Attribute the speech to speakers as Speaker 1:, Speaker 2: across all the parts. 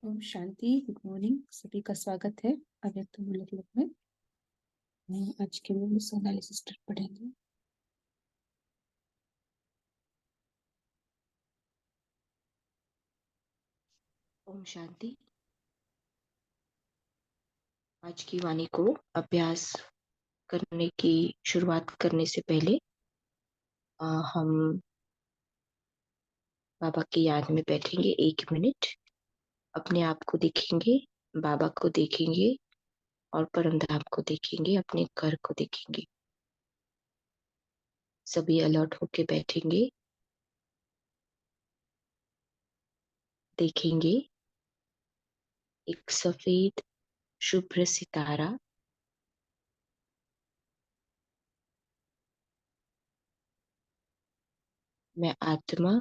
Speaker 1: Om Shanti. Good morning, सभी का स्वागत है अव्यक्त मूल्य क्लब में। आज के लिए सोनाली सिस्टर पढ़ेंगे।
Speaker 2: ओम शांति। आज की वाणी को अभ्यास करने की शुरुआत करने से पहले हम बाबा की याद में बैठेंगे 1 मिनट। अपने आप को देखेंगे, बाबा को देखेंगे और परम धाम को देखेंगे, अपने घर को देखेंगे। सभी अलर्ट होके बैठेंगे। देखेंगे एक सफेद शुभ्र सितारा मैं आत्मा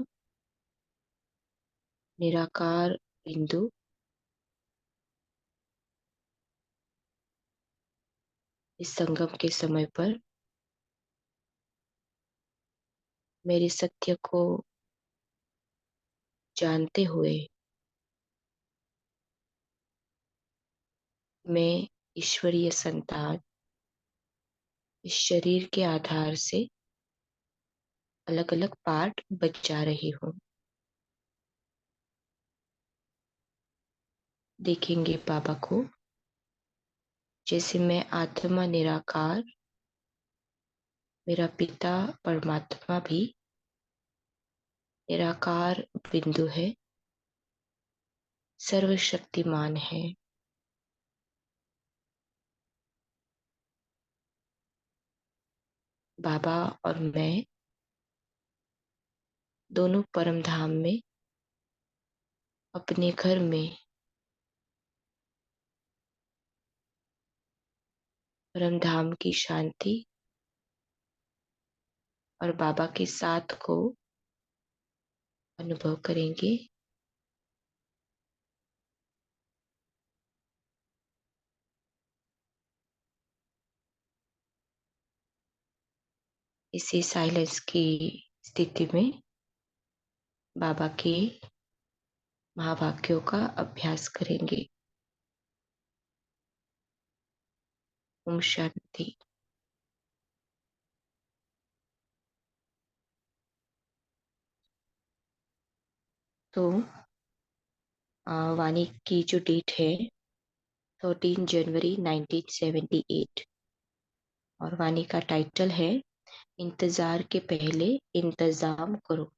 Speaker 2: निराकार बिंदु इस संगम के समय पर मेरे सत्य को जानते हुए मैं ईश्वरीय संतान इस शरीर के आधार से अलग अलग पार्ट बचा रही हूँ। देखेंगे बाबा को जैसे मैं आत्मा निराकार, मेरा पिता परमात्मा भी निराकार बिंदु है, सर्वशक्तिमान है। बाबा और मैं दोनों परम धाम में अपने घर में परम धाम की शांति और बाबा के साथ को अनुभव करेंगे। इसी साइलेंस की स्थिति में बाबा के महावाक्यों का अभ्यास करेंगे। ओम शांति। तो वाणी की जो डेट है 13 जनवरी 1978 और वाणी का टाइटल है इंतजार के पहले इंतजाम करो।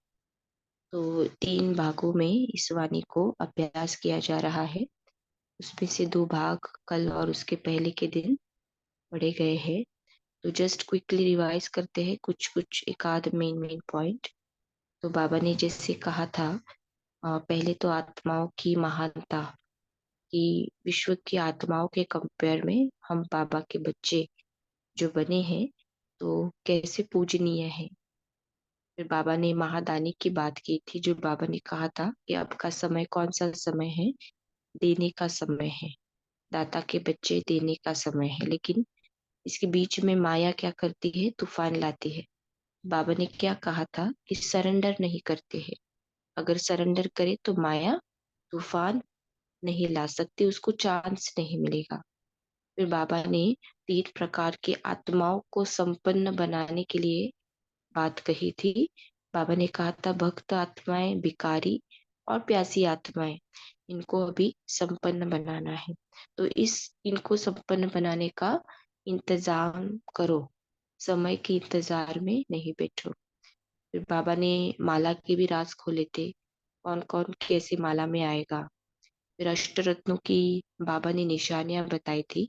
Speaker 2: तो 3 भागों में इस वाणी को अभ्यास किया जा रहा है। उसमें से 2 भाग कल और उसके पहले के दिन पढ़े गए हैं। तो जस्ट क्विकली रिवाइज करते हैं कुछ एक आध मेन पॉइंट। तो बाबा ने जैसे कहा था पहले तो आत्माओं की महानता कि विश्व की आत्माओं के कंपेयर में हम बाबा के बच्चे जो बने हैं तो कैसे पूजनीय है। फिर बाबा ने महादानी की बात की थी, जो बाबा ने कहा था कि अब का समय कौन सा समय है, देने का समय है, दाता के बच्चे देने का समय है। लेकिन इसके बीच में माया क्या करती है, तूफान लाती है। बाबा ने क्या कहा था कि सरेंडर नहीं करते हैं। अगर सरेंडर करे तो माया तूफान नहीं ला सकती, उसको चांस नहीं मिलेगा। फिर बाबा ने 3 प्रकार की आत्माओं को संपन्न बनाने के लिए बात कही थी। बाबा ने कहा था भक्त आत्माएं, भिखारी और प्यासी आत्माएं, इनको अभी संपन्न बनाना है। तो इनको संपन्न बनाने का इंतजाम करो, समय के इंतजार में नहीं बैठो। फिर बाबा ने माला के भी राज खोले थे, कौन कौन कैसे माला में आएगा। फिर अष्टरत्नों की बाबा ने निशानियां बताई थी।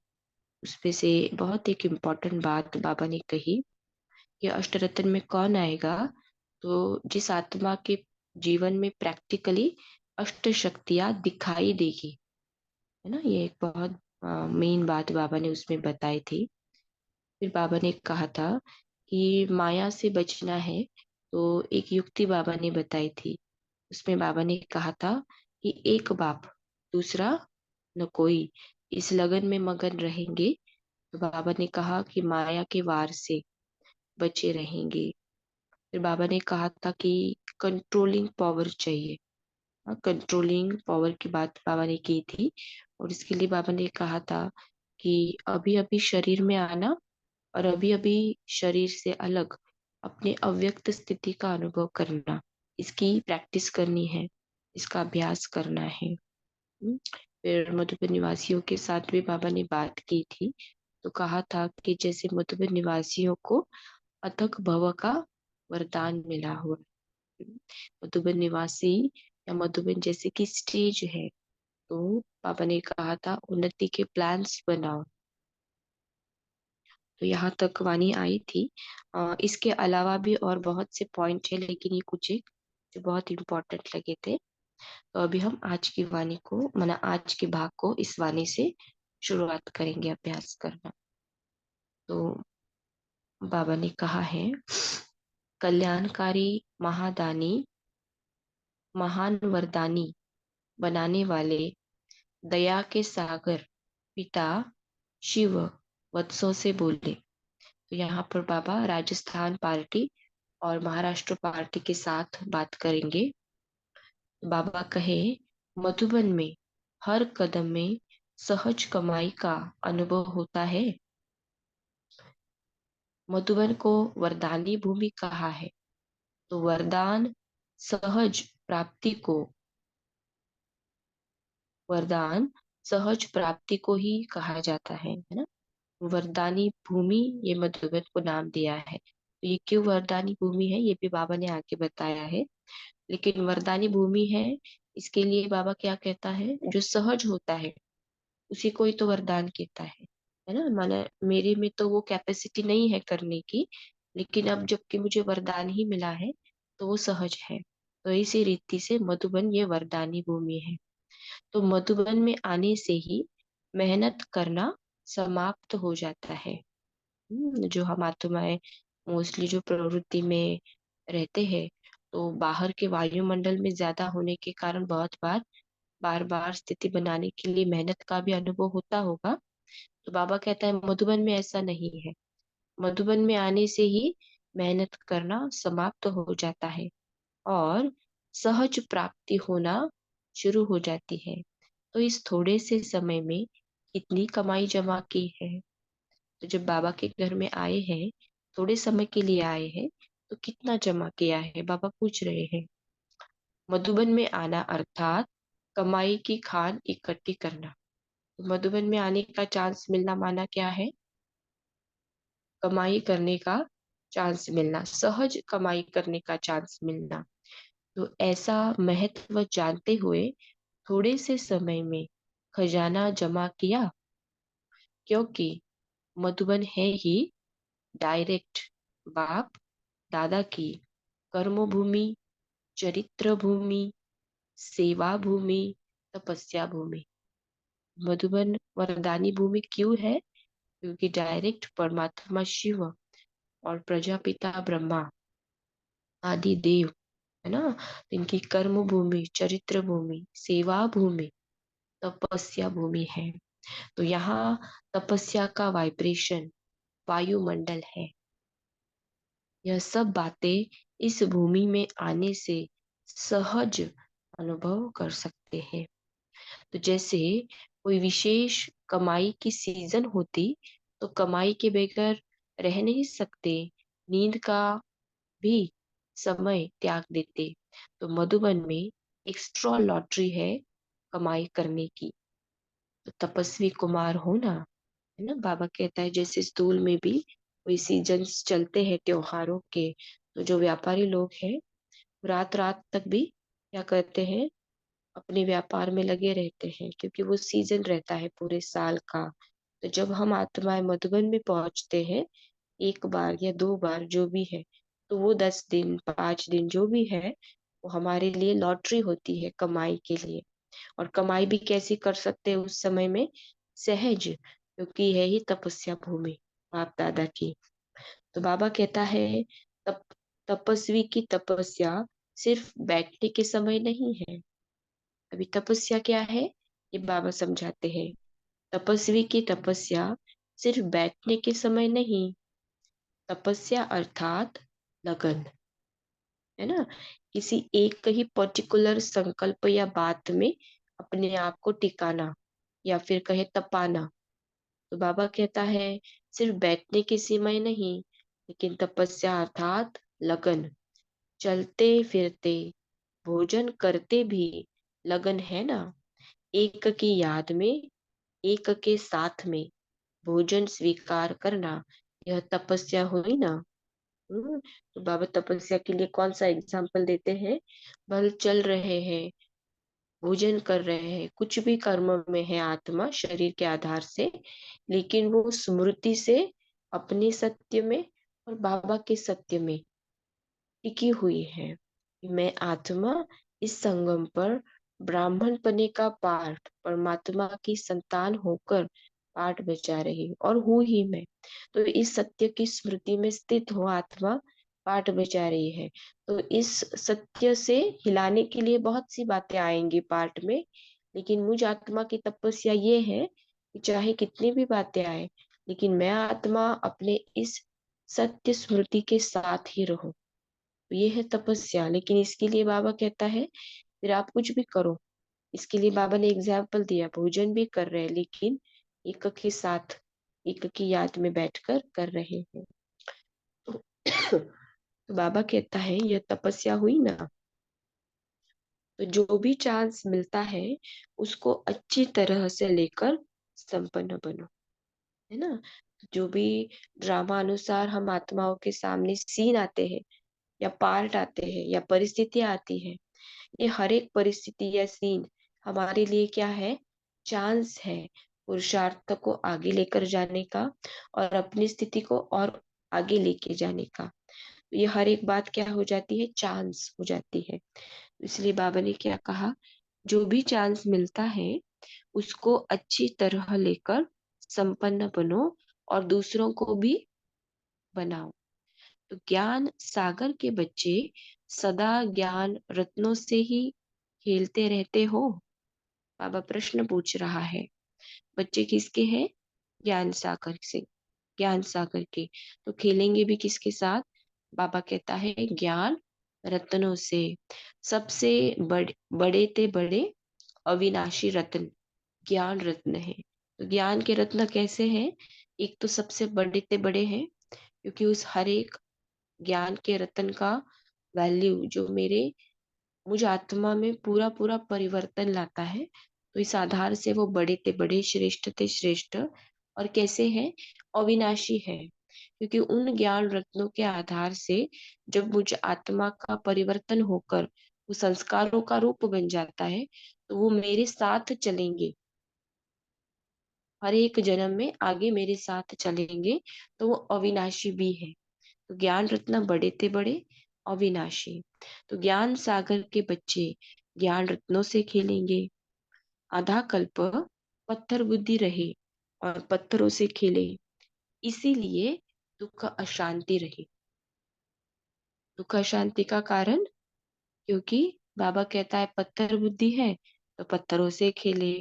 Speaker 2: उसमें से बहुत एक इम्पोर्टेंट बात बाबा ने कही कि अष्टरत्न में कौन आएगा, तो जिस आत्मा के जीवन में प्रैक्टिकली अष्ट शक्तियां दिखाई देगी, है ना। ये एक बहुत मेन बात बाबा ने उसमें बताई थी। फिर बाबा ने कहा था कि माया से बचना है, तो एक युक्ति बाबा ने बताई थी। उसमें बाबा ने कहा था कि एक बाप दूसरा न कोई, इस लगन में मगन रहेंगे तो बाबा ने कहा कि माया के वार से बचे रहेंगे। फिर बाबा ने कहा था कि कंट्रोलिंग पावर चाहिए। कंट्रोलिंग पावर की बात बाबा ने की थी। और इसके लिए बाबा ने कहा था कि अभी अभी शरीर में आना और अभी अभी शरीर से अलग अपने अव्यक्त स्थिति का अनुभव करना, इसकी प्रैक्टिस करनी है, इसका अभ्यास करना है। फिर मधुबन निवासियों के साथ भी बाबा ने बात की थी, तो कहा था कि जैसे मधुबन निवासियों को अथक भव का वरदान मिला हुआ, मधुबन निवासी या मधुबन जैसे कि स्टेज है, तो पापा ने कहा था उन्नति के प्लान्स बनाओ। तो यहाँ तक वाणी आई थी। इसके अलावा भी और बहुत से पॉइंट है, लेकिन ये कुछ एक जो बहुत इम्पोर्टेंट लगे थे। तो अभी हम आज की वाणी को आज के भाग को इस वाणी से शुरुआत करेंगे अभ्यास करना। तो बाबा ने कहा है, कल्याणकारी महादानी महान वरदानी बनाने वाले दया के सागर पिता शिव वत्सों से बोले। तो यहाँ पर बाबा राजस्थान पार्टी और महाराष्ट्र पार्टी के साथ बात करेंगे। बाबा कहे, मधुबन में हर कदम में सहज कमाई का अनुभव होता है। मधुबन को वरदानी भूमि कहा है, तो वरदान सहज प्राप्ति को वरदान सहज प्राप्ति को ही कहा जाता है ना। वरदानी भूमि ये मधुबन को नाम दिया है। तो ये क्यों वरदानी भूमि है ये भी बाबा ने आगे बताया है। लेकिन वरदानी भूमि है, इसके लिए बाबा क्या कहता है, जो सहज होता है उसी को ही तो वरदान कहता है ना। माना मेरे में तो वो कैपेसिटी नहीं है करने की, लेकिन अब जबकि मुझे वरदान ही मिला है तो वो सहज है। तो इसी रीति से मधुबन ये वरदानी भूमि है। तो मधुबन में आने से ही मेहनत करना समाप्त हो जाता है। जो हम आत्माएं मोस्टली जो प्रवृत्ति में रहते हैं, तो बाहर के वायुमंडल में ज्यादा होने के कारण बहुत बार बार स्थिति बनाने के लिए मेहनत का भी अनुभव होता होगा। तो बाबा कहता है मधुबन में ऐसा नहीं है। मधुबन में आने से ही मेहनत करना समाप्त हो जाता है और सहज प्राप्ति होना शुरू हो जाती है। तो इस थोड़े से समय में कितनी कमाई जमा की है। तो जब बाबा के घर में आए हैं, थोड़े समय के लिए आए हैं, तो कितना जमा किया है बाबा पूछ रहे हैं। मधुबन में आना अर्थात कमाई की खान इकट्ठी करना। तो मधुबन में आने का चांस मिलना माना क्या है, कमाई करने का चांस मिलना, सहज कमाई करने का चांस मिलना। तो ऐसा महत्व जानते हुए थोड़े से समय में खजाना जमा किया, क्योंकि मधुबन है ही डायरेक्ट बाप दादा की कर्म भूमि, चरित्र भूमि, सेवा भूमि, तपस्या भूमि। मधुबन वरदानी भूमि क्यों है, क्योंकि डायरेक्ट परमात्मा शिव और प्रजापिता ब्रह्मा आदि देव है ना, इनकी कर्म भूमि, चरित्र भूमि, सेवा भूमि, तपस्या भूमि है। तो यहाँ तपस्या का वाइब्रेशन वायुमंडल है। यह सब बातें इस भूमि में आने से सहज अनुभव कर सकते हैं। तो जैसे कोई विशेष कमाई की सीजन होती, तो कमाई के बगैर रह नहीं सकते, नींद का भी समय त्याग देते। तो मधुबन में एक स्ट्रॉ लॉटरी है कमाई करने की। तो तपस्वी कुमार होना है ना, बाबा कहता है जैसे स्कूल में भी कोई सीजन्स चलते हैं त्योहारों के, तो जो व्यापारी लोग हैं रात रात तक भी क्या करते हैं, अपने व्यापार में लगे रहते हैं, क्योंकि वो सीजन रहता है पूरे साल का। तो जब हम आत्माएं मधुबन में पहुंचते हैं, एक बार या दो बार जो भी है, तो वो 10 दिन 5 दिन जो भी है, वो हमारे लिए लॉटरी होती है कमाई के लिए। और कमाई भी कैसी कर सकते हैं उस समय में, सहज, क्योंकि है ही तपस्या भूमि बाप दादा की। तो बाबा कहता है तप तपस्वी की तपस्या सिर्फ बैठने के समय नहीं है। अभी तपस्या क्या है ये बाबा समझाते हैं। तपस्वी की तपस्या सिर्फ बैठने के समय नहीं, तपस्या अर्थात लगन है ना, किसी एक ही पर्टिकुलर संकल्प या बात में अपने आप को टिकाना या फिर कहे तपाना। तो बाबा कहता है सिर्फ बैठने की सीमाएं नहीं, लेकिन तपस्या अर्थात लगन, चलते फिरते भोजन करते भी लगन है ना, एक की याद में, एक के साथ में भोजन स्वीकार करना, यह तपस्या हुई ना। तो बाबा तपस्या के लिए कौन सा एग्जाम्पल देते हैं? बल चल रहे हैं, भोजन कर रहे हैं, कुछ भी कर्म में है आत्मा शरीर के आधार से, लेकिन वो स्मृति से अपने सत्य में और बाबा के सत्य में टिकी हुई है कि मैं आत्मा इस संगम पर ब्राह्मण पने का पाठ, परमात्मा की संतान होकर पाठ बजा रही हूँ और हूँ ही मैं। तो इस सत्य की स्मृति में स्थित हो आत्मा पाठ बजा रही है। तो इस सत्य से हिलाने के लिए बहुत सी बातें आएंगी पाठ में, लेकिन मुझ आत्मा की तपस्या ये है कि चाहे कितनी भी बातें आए, लेकिन मैं आत्मा अपने इस सत्य स्मृति के साथ ही रहूं। तो ये है तपस्या। लेकिन इसके लिए बाबा कहता है फिर आप कुछ भी करो। इसके लिए बाबा ने एग्जाम्पल दिया, भोजन भी कर रहे हैं लेकिन एक के साथ, एक की याद में बैठकर कर रहे हैं। तो, तो बाबा कहता है यह तपस्या हुई ना। तो जो भी चांस मिलता है उसको अच्छी तरह से लेकर संपन्न बनो, है ना। जो भी ड्रामा अनुसार हम आत्माओं के सामने सीन आते हैं या पार्ट आते हैं या परिस्थितियां आती है, ये हर एक परिस्थिति या सीन हमारे लिए क्या है? चांस है पुरुषार्थ को आगे लेकर जाने का और अपनी स्थिति को और आगे लेके जाने का। ये हर एक बात क्या हो जाती है? चांस हो जाती है। इसलिए बाबा ने क्या कहा, जो भी चांस मिलता है उसको अच्छी तरह लेकर संपन्न बनो और दूसरों को भी बनाओ। तो ज्ञान सागर के बच्चे सदा ज्ञान रत्नों से ही खेलते रहते हो? बाबा प्रश्न पूछ रहा है। बच्चे किसके हैं? ज्ञान सागर से, ज्ञान सागर के। तो खेलेंगे भी किसके साथ? बाबा कहता है ज्ञान रत्नों से। सबसे बड़े ते बड़े अविनाशी रत्न ज्ञान रत्न है। तो ज्ञान के रत्न कैसे हैं? एक तो सबसे बड़े ते बड़े हैं, क्योंकि उस हर एक ज्ञान के रत्न का वैल्यू जो मुझ आत्मा में पूरा पूरा परिवर्तन लाता है। तो इस आधार से वो बड़े ते बड़े, श्रेष्ठ ते श्रेष्ठ। और कैसे है? अविनाशी है, क्योंकि उन ज्ञान रत्नों के आधार से जब मुझ आत्मा का परिवर्तन होकर वो संस्कारों का रूप बन जाता है, तो वो मेरे साथ चलेंगे, हर एक जन्म में आगे मेरे साथ चलेंगे। तो वो अविनाशी भी है। तो ज्ञान रत्न बड़े थे बड़े, अविनाशी। तो ज्ञान सागर के बच्चे ज्ञान रत्नों से खेलेंगे। आधा कल्प पत्थर बुद्धि रहे और पत्थरों से खेले, इसीलिए दुख अशांति रही। दुख अशांति का कारण, क्योंकि बाबा कहता है पत्थर बुद्धि है तो पत्थरों से खेले,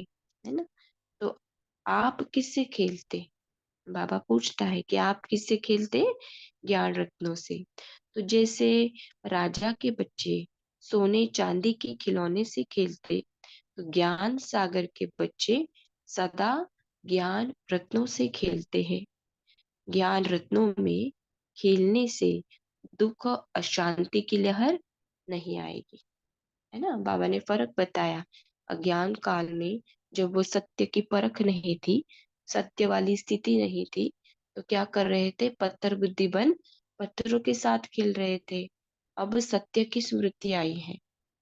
Speaker 2: है ना। तो आप किससे खेलते? बाबा पूछता है कि आप किससे खेलते? ज्ञान रत्नों से। तो जैसे राजा के बच्चे सोने चांदी के खिलौने से खेलते, तो ज्ञान सागर के बच्चे सदा ज्ञान रत्नों से खेलते हैं। ज्ञान रत्नों में खेलने से दुख अशांति की लहर नहीं आएगी, है ना। बाबा ने फर्क बताया। अज्ञान काल में जब वो सत्य की परख नहीं थी, सत्य वाली स्थिति नहीं थी, तो क्या कर रहे थे? पत्थर बुद्धि बन पत्थरों के साथ खेल रहे थे। अब सत्य की स्मृति आई है,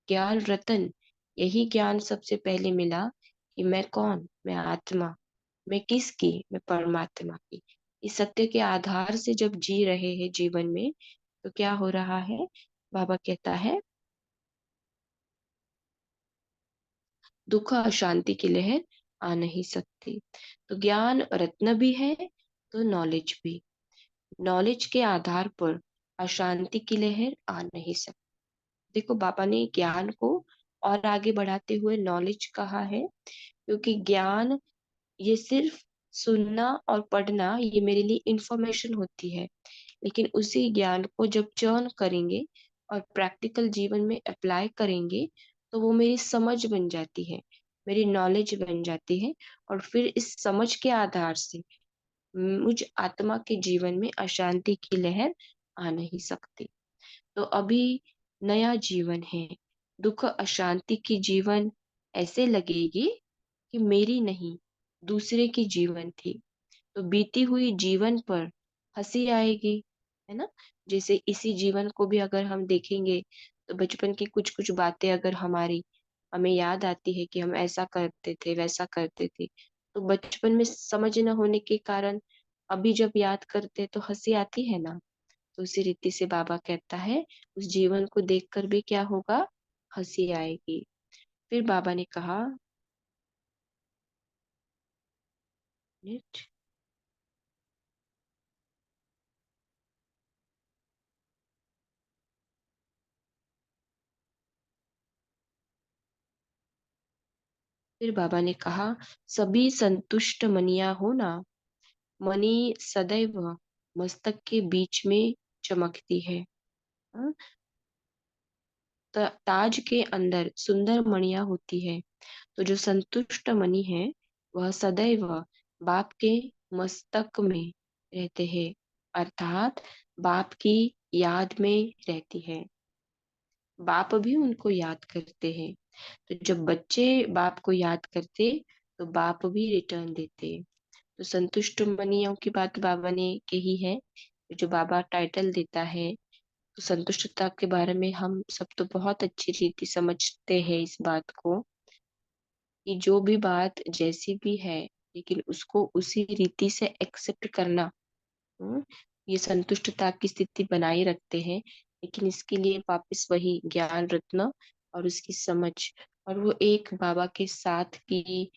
Speaker 2: ज्ञान रतन, यही ज्ञान सबसे पहले मिला कि मैं कौन? मैं आत्मा। मैं किसकी? मैं परमात्मा की। इस सत्य के आधार से जब जी रहे हैं जीवन में, तो क्या हो रहा है? बाबा कहता है दुख अशांति की लहर आ नहीं सकती। तो ज्ञान रत्न भी है तो नॉलेज भी। नॉलेज के आधार पर अशांति की लहर आ नहीं सकती। देखो बाबा ने ज्ञान को और आगे बढ़ाते हुए नॉलेज कहा है, क्योंकि ज्ञान ये सिर्फ सुनना और पढ़ना, ये मेरे लिए इंफॉर्मेशन होती है। लेकिन उसी ज्ञान को जब चर्न करेंगे और प्रैक्टिकल जीवन में अप्लाई करेंगे तो वो मेरी समझ बन जाती है, मेरी नॉलेज बन जाती है, और फिर इस समझ के आधार से मुझ आत्मा के जीवन में अशांति की लहर आ नहीं सकती। तो अभी नया जीवन है, दुख अशांति की जीवन ऐसे लगेगी कि मेरी नहीं, दूसरे की जीवन थी। तो बीती हुई जीवन पर हंसी आएगी, है ना। जैसे इसी जीवन को भी अगर हम देखेंगे तो बचपन की कुछ कुछ बातें अगर हमारी हमें याद आती है कि हम ऐसा करते थे वैसा करते थे, तो बचपन में समझ न होने के कारण अभी जब याद करते तो हंसी आती है ना। तो उसी रीति से बाबा कहता है उस जीवन को देखकर भी क्या होगा, हंसी आएगी। फिर बाबा ने कहा, मिनट, फिर बाबा ने कहा, सभी संतुष्ट मनिया हो ना। मणि सदैव मस्तक के बीच में चमकती है। हाँ? ताज के अंदर सुंदर मणियां होती है। तो जो संतुष्ट मणि है वह सदैव बाप के मस्तक में रहते हैं, अर्थात बाप की याद में रहती है। बाप भी उनको याद करते हैं। तो जब बच्चे बाप को याद करते तो बाप भी रिटर्न देते। तो संतुष्ट मनियों की बात बाबा ने कही है। जो बाबा टाइटल देता है, तो संतुष्टता के बारे में हम सब तो बहुत अच्छी रीति समझते हैं इस बात को, कि जो भी बात जैसी भी है लेकिन उसको उसी रीति से एक्सेप्ट करना, हम्म, ये संतुष्टता की स्थिति बनाए रखते हैं। लेकिन इसके लिए वापस वही ज्ञान रत्न और उसकी समझ, और वो एक बाबा के साथ की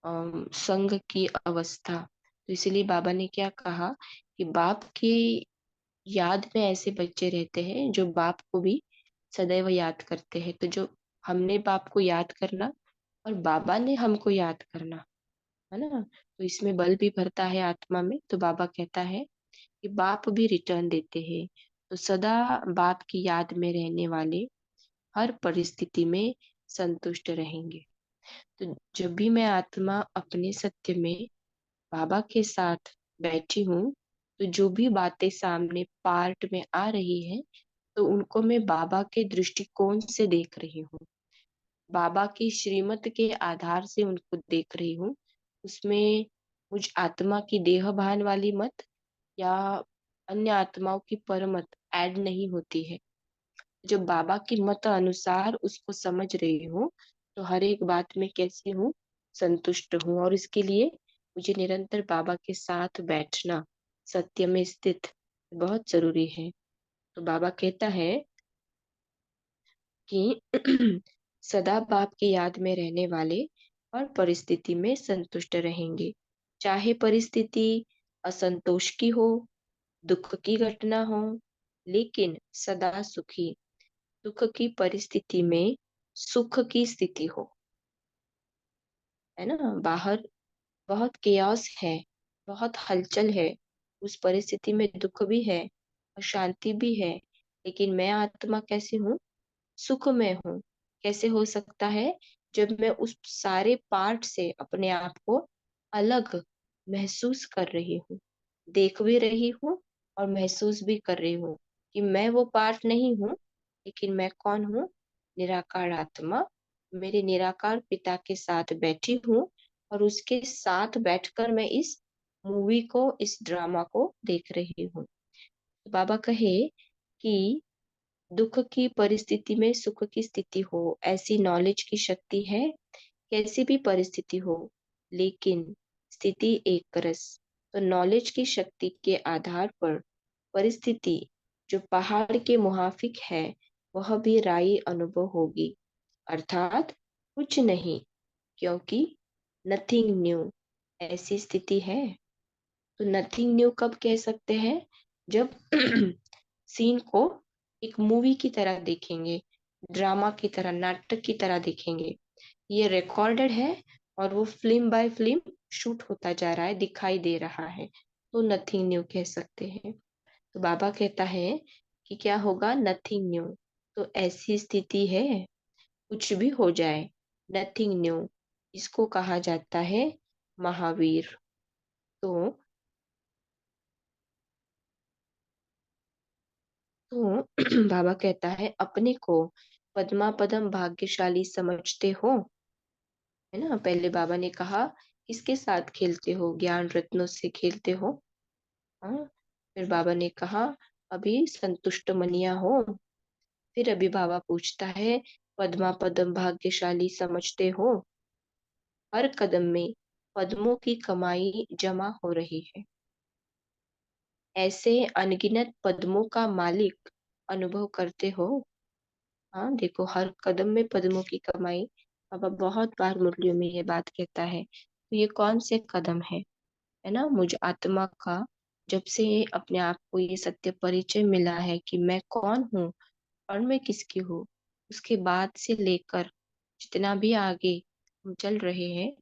Speaker 2: संग की अवस्था। तो इसलिए बाबा ने क्या कहा कि बाप की याद में ऐसे बच्चे रहते हैं जो बाप को भी सदैव याद करते हैं। तो जो हमने बाप को याद करना और बाबा ने हमको याद करना, है ना, तो इसमें बल भी भरता है आत्मा में। तो बाबा कहता है कि बाप भी रिटर्न देते हैं। तो सदा बाप की याद में रहने वाले हर परिस्थिति में संतुष्ट रहेंगे। तो जब भी मैं आत्मा अपने सत्य में बाबा के साथ बैठी हूँ, तो जो भी बातें सामने पार्ट में आ रही है तो उनको मैं बाबा के दृष्टिकोण से देख रही हूँ, बाबा की श्रीमत के आधार से उनको देख रही हूँ। उसमें मुझ आत्मा की देह भान वाली मत या अन्य आत्माओं की परमत ऐड नहीं होती है। जब बाबा की मत अनुसार उसको समझ रही हूँ तो हर एक बात में कैसी हूँ, संतुष्ट हूँ। और इसके लिए मुझे निरंतर बाबा के साथ बैठना, सत्य में स्थित बहुत जरूरी है। तो बाबा कहता है कि सदा बाप की याद में रहने वाले और परिस्थिति में संतुष्ट रहेंगे, चाहे परिस्थिति असंतोष की हो, दुख की घटना हो, लेकिन सदा सुखी। दुख की परिस्थिति में सुख की स्थिति हो, है ना। बाहर बहुत केओस है, बहुत हलचल है, उस परिस्थिति में दुख भी है, अशांति भी है, लेकिन मैं आत्मा कैसी हूँ, सुख में हूँ। कैसे हो सकता है, जब मैं उस सारे पार्ट से अपने आप को अलग महसूस कर रही हूँ, देख भी रही हूँ और महसूस भी कर रही हूँ कि मैं वो पार्ट नहीं हूँ, लेकिन मैं कौन हूँ, निराकार आत्मा। मेरे निराकार पिता के साथ बैठी हूँ और उसके साथ बैठकर मैं इस मूवी को, इस ड्रामा को देख रही हूँ। तो बाबा कहे कि दुख की परिस्थिति में सुख की स्थिति हो, ऐसी नॉलेज की शक्ति है। कैसी भी परिस्थिति हो, लेकिन स्थिति एक रस। तो नॉलेज की शक्ति के आधार पर परिस्थिति जो पहाड़ के मुहाफिक है वह भी राई अनुभव होगी, अर्थात कुछ नहीं, क्योंकि नथिंग न्यू ऐसी स्थिति है। तो नथिंग न्यू कब कह सकते हैं, जब सीन को एक मूवी की तरह देखेंगे, ड्रामा की तरह, नाटक की तरह देखेंगे। ये रिकॉर्डेड है और वो फिल्म बाय फिल्म शूट होता जा रहा है, दिखाई दे रहा है, तो नथिंग न्यू कह सकते हैं। तो बाबा कहता है कि क्या होगा, नथिंग न्यू। तो ऐसी स्थिति है, कुछ भी हो जाए, नथिंग न्यू, इसको कहा जाता है महावीर। तो तो बाबा कहता है, अपने को पद्मा पदम भाग्यशाली समझते हो, है ना। पहले बाबा ने कहा, किसके साथ खेलते हो, ज्ञान रत्नों से खेलते हो। हाँ। फिर बाबा ने कहा, अभी संतुष्ट मनिया हो। फिर अभी बाबा पूछता है, पद्मा पदम भाग्यशाली समझते हो, हर कदम में पद्मों की कमाई जमा हो रही है, ऐसे अनगिनत पद्मों का मालिक अनुभव करते हो। हाँ, देखो, हर कदम में पद्मों की कमाई। बाबा बहुत बार मुरलियों में ये बात कहता है। तो ये कौन से कदम है ना, मुझ आत्मा का, जब से अपने आप को ये सत्य परिचय मिला है कि मैं कौन हूँ और मैं किसकी हूँ, उसके बाद से लेकर जितना भी आगे हम चल रहे हैं,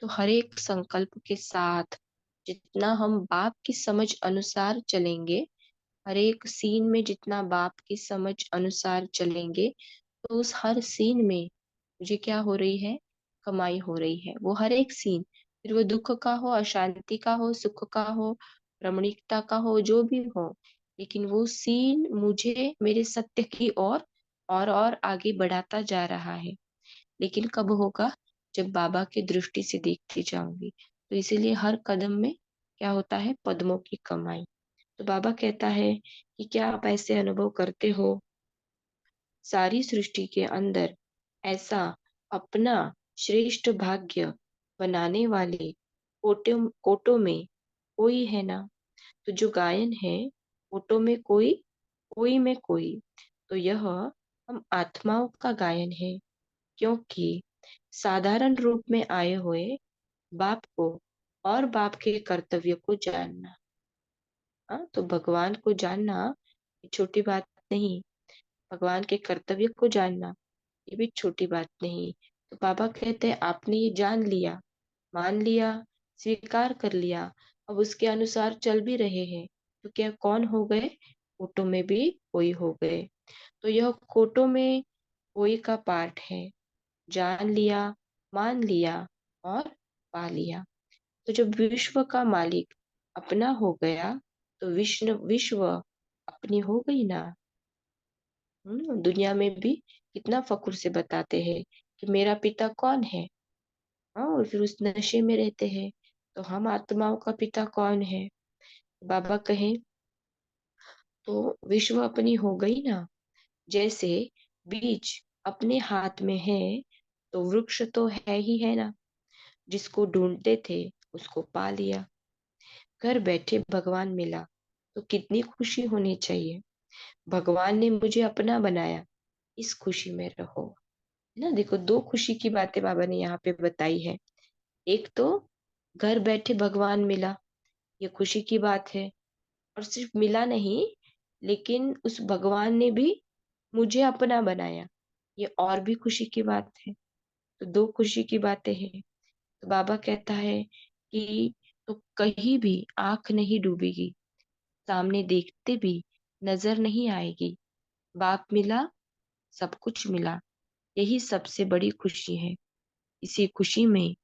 Speaker 2: तो हर एक संकल्प के साथ जितना हम बाप की समझ अनुसार चलेंगे, हर एक सीन में जितना बाप की समझ अनुसार चलेंगे, तो उस हर सीन में मुझे क्या हो रही है, कमाई हो रही है। वो हर एक सीन, फिर वो दुख का हो, अशांति का हो, सुख का हो, रमणीकता का हो, जो भी हो, लेकिन वो सीन मुझे मेरे सत्य की ओर और आगे बढ़ाता जा रहा है। लेकिन कब होगा, जब बाबा की दृष्टि से देखती जाऊंगी। तो इसीलिए हर कदम में क्या होता है, पद्मों की कमाई। तो बाबा कहता है कि क्या आप ऐसे अनुभव करते हो, सारी सृष्टि के अंदर ऐसा अपना श्रेष्ठ भाग्य बनाने वाले कोटों कोटों में कोई है ना। तो जो गायन है, कोटों में कोई, कोई में कोई, तो यह हम आत्माओं का गायन है। क्योंकि साधारण रूप में आए हुए बाप को और बाप के कर्तव्य को जानना, हाँ, तो भगवान को जानना ये छोटी बात नहीं, भगवान के कर्तव्य को जानना ये भी छोटी बात नहीं। तो बाबा कहते हैं, आपने ये जान लिया, मान लिया, स्वीकार कर लिया, अब उसके अनुसार चल भी रहे हैं, तो क्या कौन हो गए, कोटों में भी कोई हो गए। तो यह कोटों में कोई का पाठ है, जान लिया, मान लिया और पा लिया। तो जब विश्व का मालिक अपना हो गया, तो विश्व विश्व अपनी हो गई ना। दुनिया में भी कितना फक्र से बताते हैं कि मेरा पिता कौन है। हाँ, और फिर उस नशे में रहते हैं। तो हम आत्माओं का पिता कौन है, बाबा कहें, तो विश्व अपनी हो गई ना। जैसे बीज अपने हाथ में है, तो वृक्ष तो है ही है ना, जिसको ढूंढते थे उसको पा लिया। घर बैठे भगवान मिला, तो कितनी खुशी होनी चाहिए। भगवान ने मुझे अपना बनाया, इस खुशी में रहो, है ना। देखो, दो खुशी की बातें बाबा ने यहाँ पे बताई है। एक तो घर बैठे भगवान मिला, ये खुशी की बात है। और सिर्फ मिला नहीं, लेकिन उस भगवान ने भी मुझे अपना बनाया, ये और भी खुशी की बात है। तो दो खुशी की बातें हैं। तो बाबा कहता है कि तो कहीं भी आंख नहीं डूबेगी, सामने देखते भी नजर नहीं आएगी, बाप मिला, सब कुछ मिला, यही सबसे बड़ी खुशी है। इसी खुशी में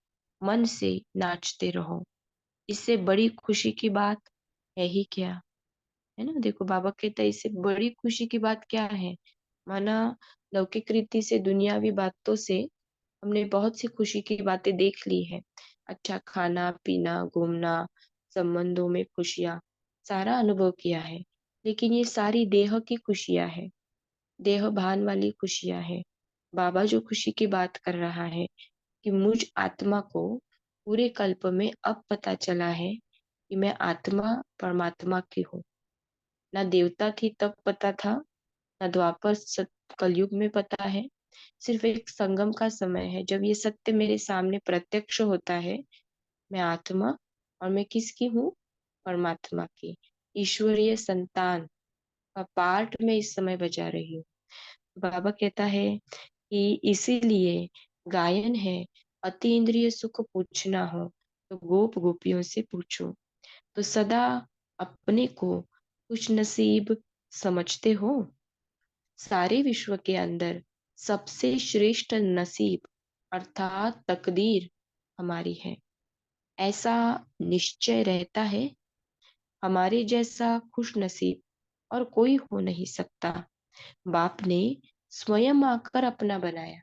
Speaker 2: मन से नाचते रहो, इससे बड़ी खुशी की बात है ही क्या, है ना। देखो, बाबा कहता है, इससे बड़ी खुशी की बात क्या है। माना लौकिक रीति से, दुनियावी बातों से हमने बहुत सी खुशी की बातें देख ली है। अच्छा खाना पीना, घूमना, संबंधों में खुशियाँ, सारा अनुभव किया है। लेकिन ये सारी देह की खुशियाँ है, देह भान वाली खुशियाँ है। बाबा जो खुशी की बात कर रहा है कि मुझ आत्मा को पूरे कल्प में अब पता चला है कि मैं आत्मा परमात्मा की हूँ। ना देवता थी तब पता था, ना द्वापर कलयुग में पता है। सिर्फ एक संगम का समय है, जब ये सत्य मेरे सामने प्रत्यक्ष होता है, मैं आत्मा और मैं किसकी हूँ, परमात्मा की, ईश्वरीय संतान का पार्ट मैं इस समय बजा रही हूँ। बाबा कहता है कि इसीलिए गायन है, अति इंद्रिय सुख पूछना हो तो गोप गोपियों से पूछो। तो सदा अपने को खुश नसीब समझते हो, सारे विश्व के अंदर सबसे श्रेष्ठ नसीब अर्थात तकदीर हमारी है। ऐसा निश्चय रहता है, हमारे जैसा खुश नसीब और कोई हो नहीं सकता। बाप ने स्वयं आकर अपना बनाया।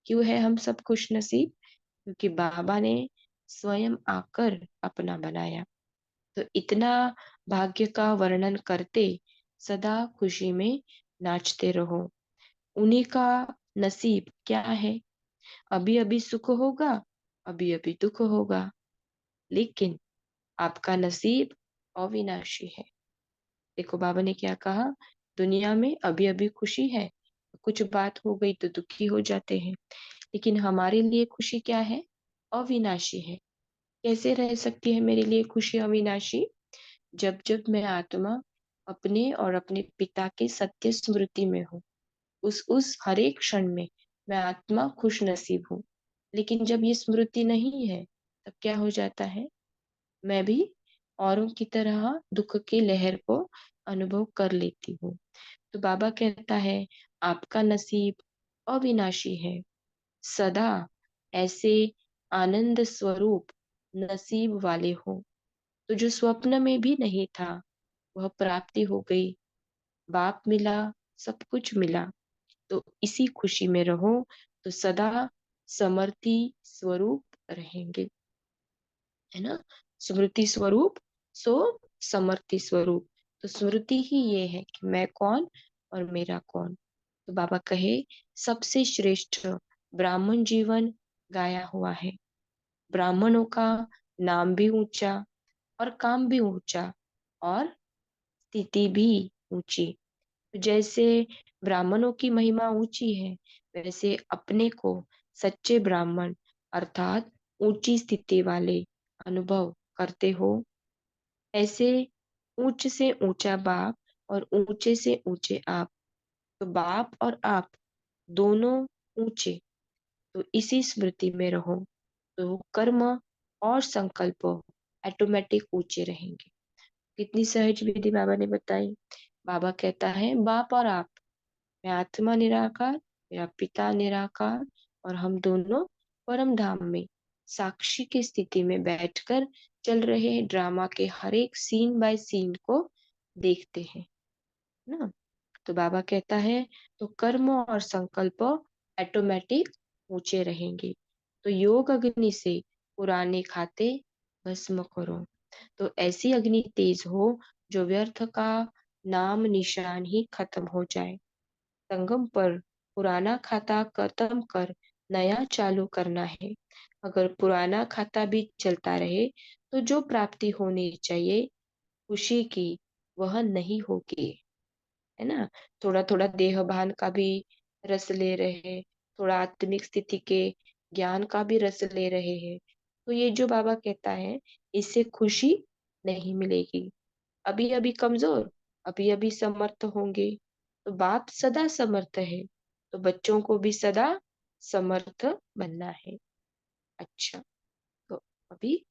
Speaker 2: क्यों है हम सब खुश नसीब? क्योंकि बाबा ने स्वयं आकर अपना बनाया। तो इतना भाग्य का वर्णन करते सदा खुशी में नाचते रहो। उन्हीं का नसीब क्या है? अभी अभी सुख होगा, अभी अभी दुख होगा, लेकिन आपका नसीब अविनाशी है। देखो बाबा ने क्या कहा, दुनिया में अभी अभी खुशी है, कुछ बात हो गई तो दुखी हो जाते हैं, लेकिन हमारे लिए खुशी क्या है? अविनाशी है। कैसे रह सकती है मेरे लिए खुशी अविनाशी? जब जब मैं आत्मा अपने और अपने पिता के सत्य स्मृति में हूँ, उस हर एक क्षण में मैं आत्मा खुश नसीब हूँ। लेकिन जब ये स्मृति नहीं है, तब क्या हो जाता है? मैं भी औरों की तरह दुख की लहर को अनुभव कर लेती हूँ। तो बाबा कहता है आपका नसीब अविनाशी है। सदा ऐसे आनंद स्वरूप नसीब वाले हो। तो जो स्वप्न में भी नहीं था वह प्राप्ति हो गई। बाप मिला, सब कुछ मिला। तो इसी खुशी में रहो तो सदा समर्थी स्वरूप रहेंगे, है ना। स्मृति स्वरूप सो समर्थी स्वरूप। तो स्मृति ही ये है कि मैं कौन और मेरा कौन। तो बाबा कहे सबसे श्रेष्ठ ब्राह्मण जीवन गाया हुआ है। ब्राह्मणों का नाम भी ऊंचा और काम भी ऊंचा और स्थिति भी ऊंची। जैसे ब्राह्मणों की महिमा ऊंची है, वैसे अपने को सच्चे ब्राह्मण अर्थात ऊंची स्थिति वाले अनुभव करते हो। ऐसे ऊंच से ऊंचा बाप और ऊंचे से ऊंचे आप। तो बाप और आप दोनों ऊंचे। तो इसी स्मृति में रहो तो कर्म और संकल्प ऑटोमेटिक ऊंचे रहेंगे। कितनी सहज विधि बाबा ने बताई। बाबा कहता है बाप और आप, मैं आत्मा निराकार, मेरा पिता निराकार, और हम दोनों परम धाम में साक्षी की स्थिति में बैठकर चल रहे ड्रामा के हर एक सीन बाय सीन को देखते हैं ना। तो बाबा कहता है तो कर्म और संकल्प ऑटोमेटिक ऊंचे रहेंगे। तो योग अग्नि से पुराने खाते भस्म करो। तो ऐसी अग्नि तेज हो जो व्यर्थ का नाम निशान ही खत्म हो जाए। संगम पर पुराना खाता खत्म कर नया चालू करना है। अगर पुराना खाता भी चलता रहे तो जो प्राप्ति होनी चाहिए खुशी की वह नहीं होगी, है ना। थोड़ा थोड़ा देह भान का भी रस ले रहे, थोड़ा आत्मिक स्थिति के ज्ञान का भी रस ले रहे हैं। तो ये जो बाबा कहता है इससे खुशी नहीं मिलेगी। अभी अभी कमजोर, अभी अभी समर्थ होंगे। तो बाप सदा समर्थ है, तो बच्चों को भी सदा समर्थ बनना है। अच्छा, तो अभी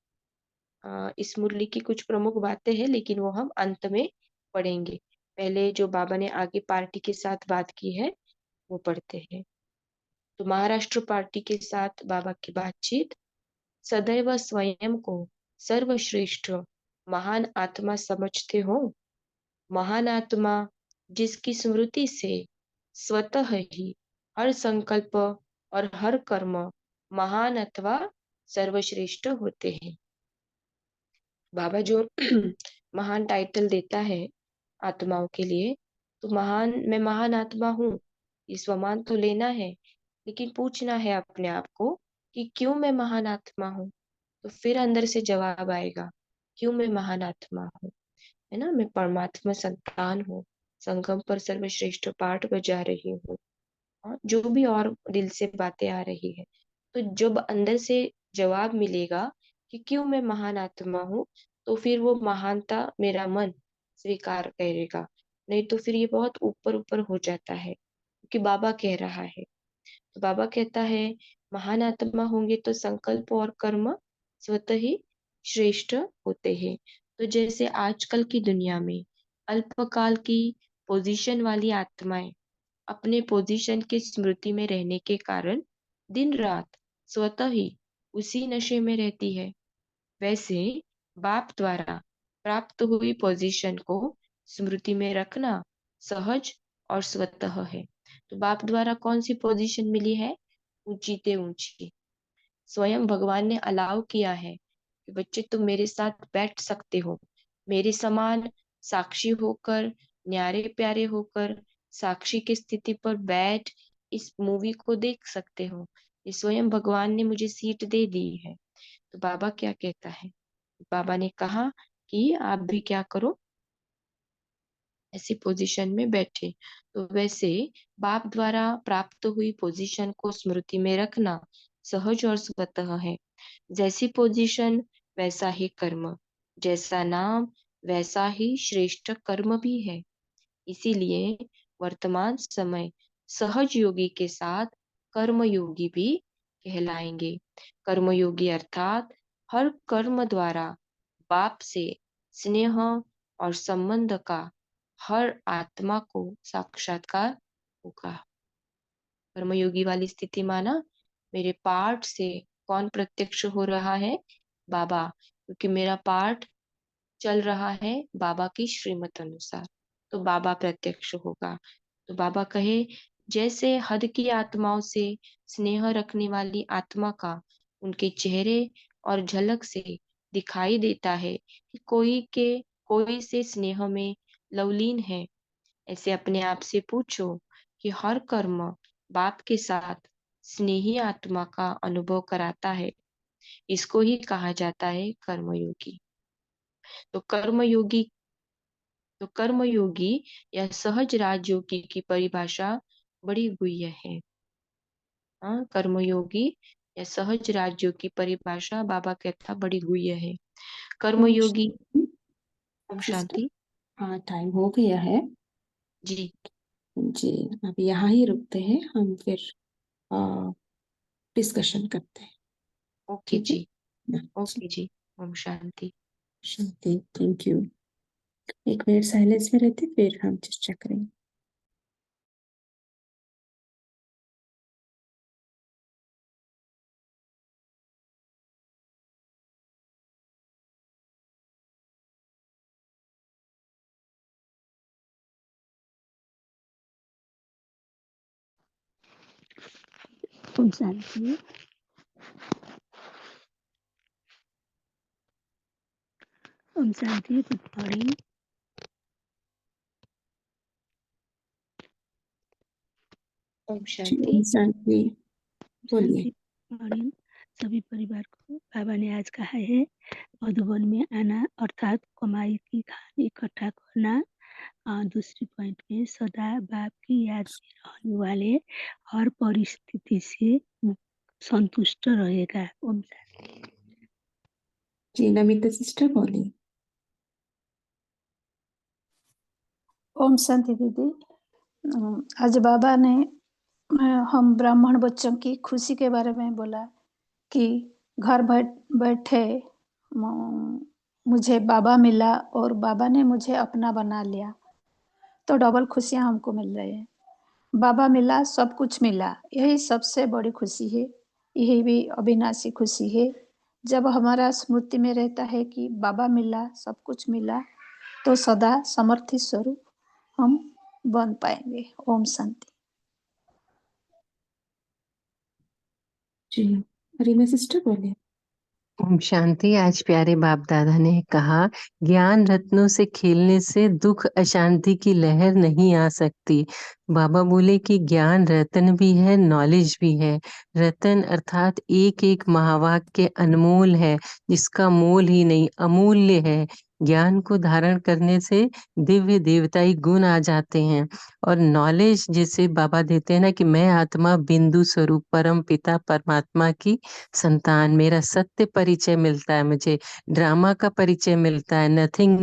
Speaker 2: इस मुरली की कुछ प्रमुख बातें हैं, लेकिन वो हम अंत में पढ़ेंगे। पहले जो बाबा ने आगे पार्टी के साथ बात की है वो पढ़ते हैं। तो महाराष्ट्र पार्टी के साथ बाबा की बातचीत। सदैव स्वयं को सर्वश्रेष्ठ महान आत्मा समझते हो। महान आत्मा जिसकी स्मृति से स्वतः ही हर संकल्प और हर कर्म महान अथवा सर्वश्रेष्ठ होते हैं। बाबा जो महान टाइटल देता है आत्माओं के लिए, तो महान, मैं महान आत्मा हूँ, ये स्वमान तो लेना है, लेकिन पूछना है अपने आप को कि क्यों मैं महान आत्मा हूँ। तो फिर अंदर से जवाब आएगा, क्यों मैं महान आत्मा हूँ, है ना। मैं परमात्मा संतान हूँ, संगम पर सर्वश्रेष्ठ पाठ बजा रही हूँ, और जो भी और दिल से बातें आ रही है। तो जब अंदर से जवाब मिलेगा कि क्यों मैं महान आत्मा हूँ, तो फिर वो महानता मेरा मन स्वीकार करेगा। नहीं तो फिर ये बहुत ऊपर ऊपर हो जाता है, क्योंकि बाबा कह रहा है। तो बाबा कहता है महान आत्मा होंगे तो संकल्प और कर्म स्वतः ही श्रेष्ठ होते हैं। तो जैसे आजकल की दुनिया में अल्पकाल की पोजीशन वाली आत्माएं अपने पोजीशन की स्मृति में रहने के कारण दिन रात स्वतः ही उसी नशे में रहती है। वैसे बाप द्वारा प्राप्त हुई पोजीशन को स्मृति में रखना सहज और स्वतः है। तो बाप द्वारा कौन सी पोजीशन मिली है? ऊंची ऊंची। स्वयं भगवान ने अलाउ किया है कि बच्चे तुम मेरे साथ बैठ सकते हो, मेरे समान साक्षी होकर, न्यारे प्यारे होकर साक्षी की स्थिति पर बैठ इस मूवी को देख सकते हो। ये स्वयं भगवान ने मुझे सीट दे दी है। तो बाबा क्या कहता है? बाबा ने कहा कि आप भी क्या करो, ऐसी पोजीशन में बैठे। तो वैसे बाप द्वारा प्राप्त हुई पोजीशन को स्मृति में रखना सहज और स्वतः है। जैसी पोजीशन वैसा ही कर्म, जैसा नाम वैसा ही श्रेष्ठ कर्म भी है। इसीलिए वर्तमान समय सहज योगी के साथ कर्मयोगी भी कहलाएंगे। कर्मयोगी अर्थात हर कर्म द्वारा बाप से स्नेह और संबंध का हर आत्मा को साक्षात्कार होगा। कर्मयोगी वाली स्थिति माना मेरे पाठ से कौन प्रत्यक्ष हो रहा है? बाबा, क्योंकि मेरा पाठ चल रहा है बाबा की श्रीमत अनुसार, तो बाबा प्रत्यक्ष होगा। तो बाबा कहे जैसे हद की आत्माओं से स्नेह रखने वाली आत्मा का उनके चेहरे और झलक से दिखाई देता है कि कोई से स्नेह में लवलीन है, ऐसे अपने आप से पूछो कि हर कर्म बाप के साथ स्नेही आत्मा का अनुभव कराता है। इसको ही कहा जाता है कर्मयोगी। तो कर्मयोगी तो कर्मयोगी या सहज राजयोगी की परिभाषा बड़ी गुह्य है। हाँ, कर्मयोगी या सहज राजयोग की परिभाषा बाबा कहता बड़ी गुह्य है। कर्मयोगी। ओम
Speaker 1: सिस्टर,
Speaker 2: शांति।
Speaker 1: हाँ टाइम हो गया है
Speaker 2: जी।
Speaker 1: जी। अब यहाँ ही रुकते हैं, हम फिर डिस्कशन करते हैं।
Speaker 2: ओके
Speaker 1: ठीक है
Speaker 2: जी।
Speaker 1: ना जी।
Speaker 2: ओके जी। ओम शांति।
Speaker 1: शांति, थैंक यू। 1 मिनट साइलेंस में रहते फिर हम चर्चा करेंगे।
Speaker 3: ओम शांति। ओम शांति। Good morning.
Speaker 2: ओम
Speaker 1: जी,
Speaker 2: शांति।
Speaker 1: शांति, बोलिए।
Speaker 3: शांति। मॉर्निंग सभी परिवार को बाबा ने आज कहा है मधुबन में आना अर्थात कमाई की खान इकट्ठा करना। दूसरी पॉइंट में सदा बाप की याद में रहने वाले हर परिस्थिति से संतुष्ट रहेगा। ओम शांति।
Speaker 1: जी, नमिता सिस्टर बोलिए।
Speaker 4: ओम शांति दीदी। आज बाबा ने हम ब्राह्मण बच्चों की खुशी के बारे में बोला कि घर बैठे मुझे बाबा मिला और बाबा ने मुझे अपना बना लिया, तो डबल खुशियां हमको मिल रही हैं। बाबा मिला, सब कुछ मिला, यही सबसे बड़ी खुशी है। यही भी अविनाशी खुशी है। जब हमारा स्मृति में रहता है कि बाबा मिला, सब कुछ मिला, तो सदा समर्थी स्वरूप हम बन पाएंगे। ओम शांति।
Speaker 1: जी, रीमा सिस्टर बोलिए।
Speaker 5: ओम शांति। आज प्यारे बाप दादा ने कहा ज्ञान रत्नों से खेलने से दुख अशांति की लहर नहीं आ सकती। बाबा बोले कि ज्ञान रत्न भी है, नॉलेज भी है। रत्न अर्थात एक एक महावाक्य अनमोल है, जिसका मोल ही नहीं, अमूल्य है। ज्ञान को धारण करने से दिव्य देवताई गुण आ जाते हैं। और नॉलेज जिसे बाबा देते हैं ना कि मैं आत्मा बिंदु स्वरूप परम पिता परमात्मा की संतान, मेरा सत्य परिचय मिलता है, मुझे ड्रामा का परिचय मिलता है, नथिंग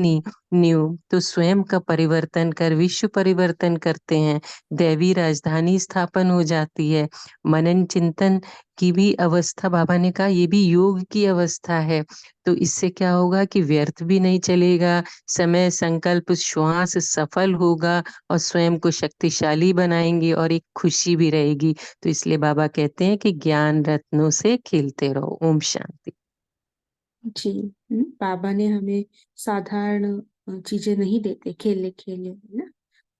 Speaker 5: न्यू। तो स्वयं का परिवर्तन कर विश्व परिवर्तन करते हैं, दैवी राजधानी स्थापन हो जाती है। मनन चिंतन की भी अवस्था बाबा ने कहा ये भी योग की अवस्था है। तो इससे क्या होगा कि व्यर्थ भी नहीं चलेगा, समय, संकल्प, श्वास सफल होगा और स्वयं को शक्तिशाली बनाएंगे और एक खुशी भी रहेगी। तो इसलिए बाबा कहते हैं कि ज्ञान रत्नों से खेलते रहो। ओम शांति।
Speaker 1: जी। बाबा ने हमें साधारण चीजें नहीं देते, खेले खेले, है ना।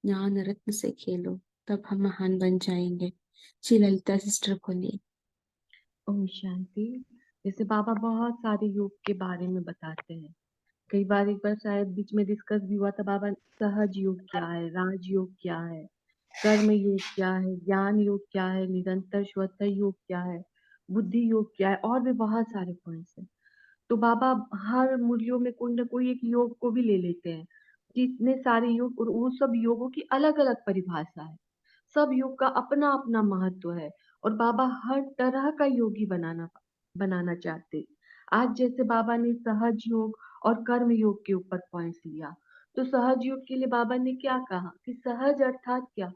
Speaker 1: ज्ञान रत्न से खेलो, तब हम महान बन जाएंगे। जी ललिता सिस्टर बोलिए।
Speaker 6: ओम शांति। जैसे बाबा बहुत सारे योग के बारे में बताते हैं। कई बार एक बार शायद बीच में डिस्कस भी हुआ था, बाबा सहज योग क्या है, राज योग क्या है, कर्म योग क्या है, ज्ञान योग क्या है, निरंतर स्वतः योग क्या है, बुद्धि योग क्या है, और भी बहुत सारे पॉइंट्स हैं। तो बाबा हर मूल्यों में कोई ना कोई एक योग को भी ले लेते हैं। जितने सारे योग, और वो सब योगों की अलग अलग परिभाषा है। सब योग का अपना अपना महत्व है, और बाबा हर तरह का योगी बनाना बनाना चाहते। आज जैसे बाबा ने सहज योग और कर्म योग के ऊपर पॉइंट्स लिया, तो सहज योग के लिए बाबा ने क्या कहा कि सहज अर्थात क्या,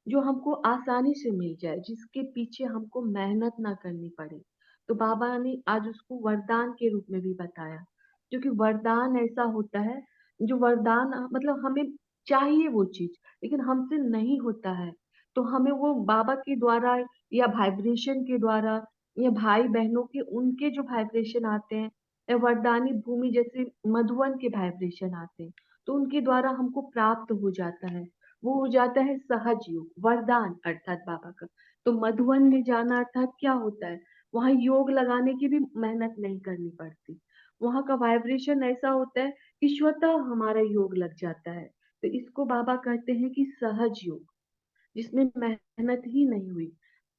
Speaker 6: जो हमको आसानी से मिल जाए, जिसके पीछे हमको मेहनत ना करनी पड़े। तो बाबा ने आज उसको वरदान के रूप में भी बताया, क्योंकि वरदान ऐसा होता है, जो वरदान मतलब हमें चाहिए वो चीज, लेकिन हमसे नहीं होता है, तो हमें वो बाबा के द्वारा या वाइब्रेशन के द्वारा, या भाई बहनों के उनके जो वाइब्रेशन आते हैं, या वरदानी भूमि जैसे मधुवन के वाइब्रेशन आते हैं, तो उनके द्वारा हमको प्राप्त हो जाता है। वो हो जाता है सहज योग, वरदान अर्थात बाबा का। तो मधुवन में जाना अर्थात क्या होता है, वहां योग लगाने की भी मेहनत नहीं करनी पड़ती। वहां का वाइब्रेशन ऐसा होता है कि स्वतः हमारा योग लग जाता है। तो इसको बाबा कहते हैं कि सहज योग, जिसमें मेहनत ही नहीं हुई।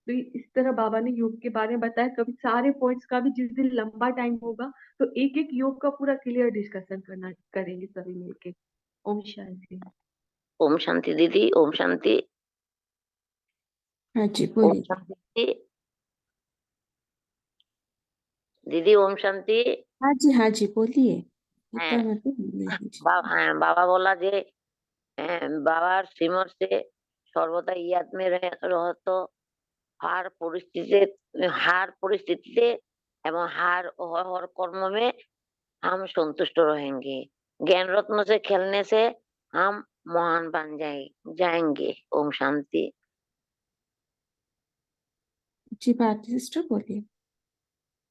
Speaker 6: तो इस तरह बाबा ने योग के बारे में बताया। कभी सारे पॉइंट्स का भी जिस दिन लंबा टाइम होगा, तो एक एक योग का पूरा क्लियर डिस्कशन करना करेंगे सभी मिलके। ओम शांति।
Speaker 7: ओम शांति दीदी। ओम शांति।
Speaker 1: हाँ जी
Speaker 7: ओम
Speaker 1: बोलिए।
Speaker 7: शांति दीदी। ओम शांति।
Speaker 1: हाँ जी बोलिए।
Speaker 7: হ্যাঁ,
Speaker 1: इतना मतलब नहीं है जी।
Speaker 7: হ্যাঁ, বাবা বলা যে বাবার শ্রীমত से सर्वदा याद में रहतो, हर परिस्थिति एवं हर कर्म में हम संतुष्ट रहेंगे। ज्ञान रत्न से खेलने से हम महान बन जाएंगे। ओम शांति।
Speaker 1: जी भारती सिस्टर बोलिए।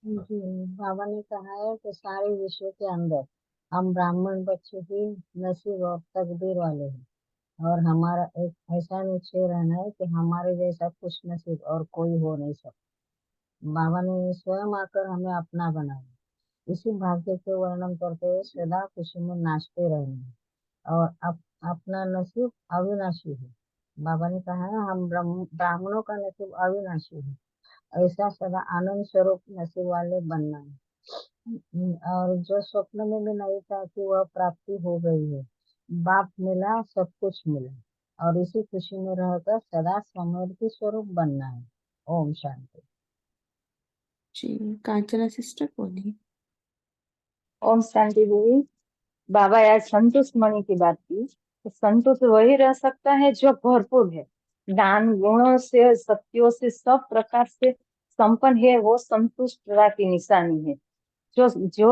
Speaker 8: जी, बाबा ने कहा है कि सारे विश्व के अंदर हम ब्राह्मण बच्चे ही नसीब और तकदीर वाले हैं, और हमारा एक ऐसा निश्चय रहना है कि हमारे जैसा खुश नसीब और कोई हो नहीं सकता। बाबा ने स्वयं आकर हमें अपना बनाया। इसी भाग्य के वर्णन करते हुए सदा खुशी में नाचते रहना, और अपना नसीब अविनाशी है। बाबा ने कहा है हम ब्राह्मणों का नसीब अविनाशी है, ऐसा सदा आनंद स्वरूप नसीब वाले बनना है। और जो स्वप्न में भी नहीं था कि वह प्राप्ति हो गई है। बाप मिला, सब कुछ मिला, और इसी खुशी में रहकर सदा समृद्धि स्वरूप बनना है। ओम शांति।
Speaker 1: जी कांचना सिस्टर बोलिए।
Speaker 9: ओम शांति देवी। बाबा आज संतोष मणि की बात की, तो संतोष वही रह सकता है जो भरपूर है, दान गुणों से, सत्यों से, सब प्रकार से संपन्न है, वो संतुष्टता की निशानी है। जो जो